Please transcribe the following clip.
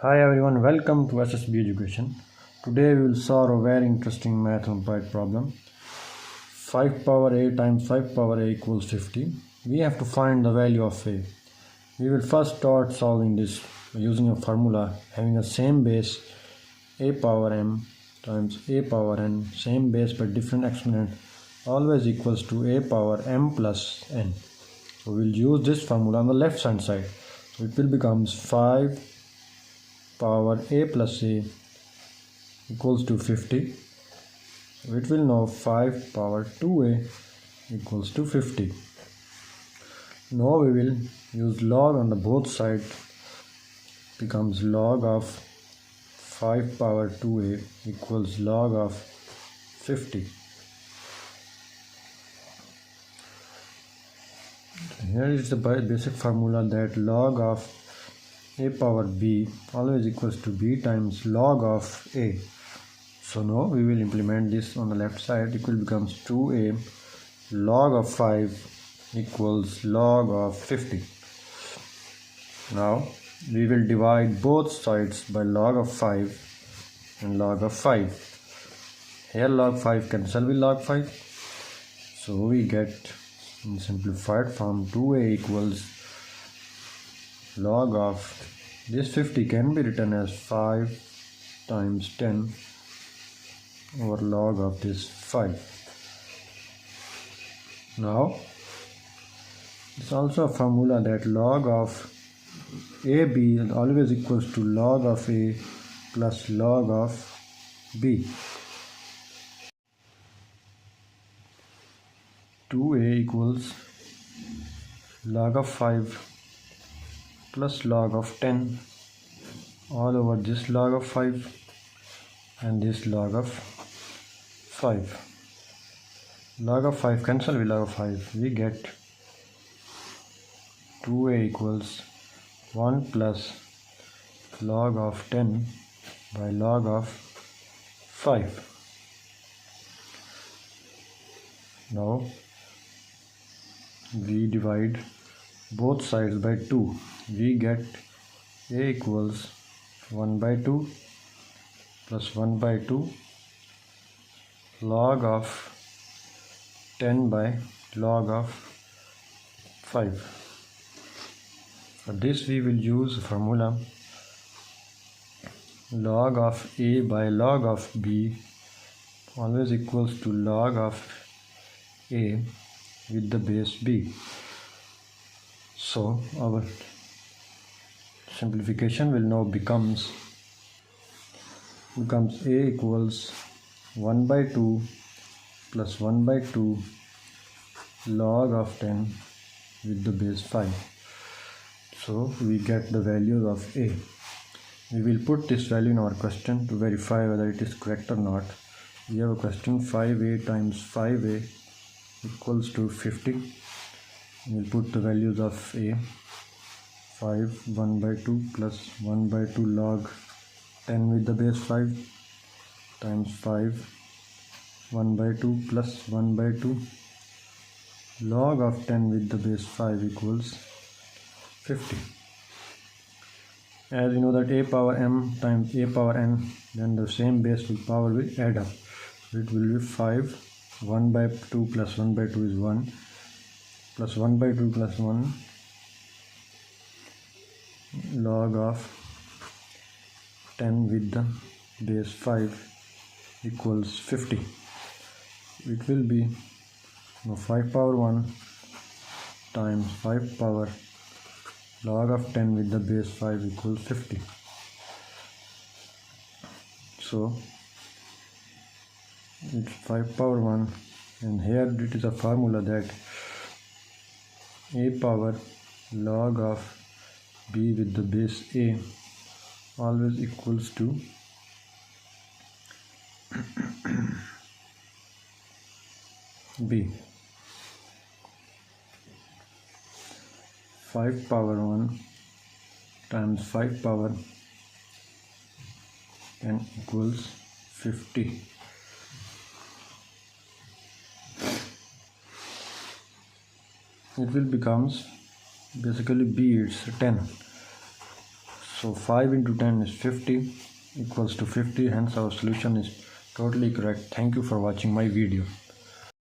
Hi everyone, welcome to EssEssBii Education. Today we will solve a very interesting math Olympiad problem. 5 power a times 5 power a equals 50. We have to find the value of a. We will first start solving this using a formula having the same base a power m times a power n, same base but different exponent, always equals to a power m plus n. So we will use this formula on the left hand side. So it will become 5 power a plus a equals to 50. So it will know 5 power 2a equals to 50. Now we will use log on the both sides. Becomes log of 5 power 2a equals log of 50. Here is the basic formula that log of a power b always equals to b times log of a. So now we will implement this on the left side. It will becomes 2a log of 5 equals log of 50. Now we will divide both sides by log of 5 and log of 5. Here log 5 cancel with log 5. So we get in simplified form 2a equals log of this 50 can be written as 5 times 10 over log of this 5. Now it's also a formula that log of ab is always equals to log of a plus log of b. 2a equals log of 5 plus log of 10 all over this log of 5 and this log of 5. Log of 5 cancel with log of 5. We get 2a equals 1 plus log of 10 by log of 5. Now we divide both sides by 2. We get a equals 1 by 2 plus 1 by 2 log of 10 by log of 5. For this we will use formula log of a by log of b always equals to log of a with the base b. So our simplification will now becomes a equals 1 by 2 plus 1 by 2 log of 10 with the base 5. So we get the values of a. We will put this value in our question to verify whether it is correct or not. We have a question 5a times 5a equals to 50. We will put the values of a. 5 1 by 2 plus 1 by 2 log 10 with the base 5 times 5 1 by 2 plus 1 by 2 log of 10 with the base 5 equals 50. As we know that a power m times a power n, then the same base with power will add up. So it will be 5 1 by 2 plus 1 by 2 is 1 plus 1 by 2 plus 1 log of 10 with the base 5 equals 50. It will be 5 power 1 times 5 power log of 10 with the base 5 equals 50. So it's 5 power 1, and here it is a formula that a power log of b with the base a always equals to b. 5 power 1 times 5 power n equals 50. It will becomes basically b, it's 10. So 5 into 10 is 50 equals to 50, hence our solution is totally correct. Thank you for watching my video.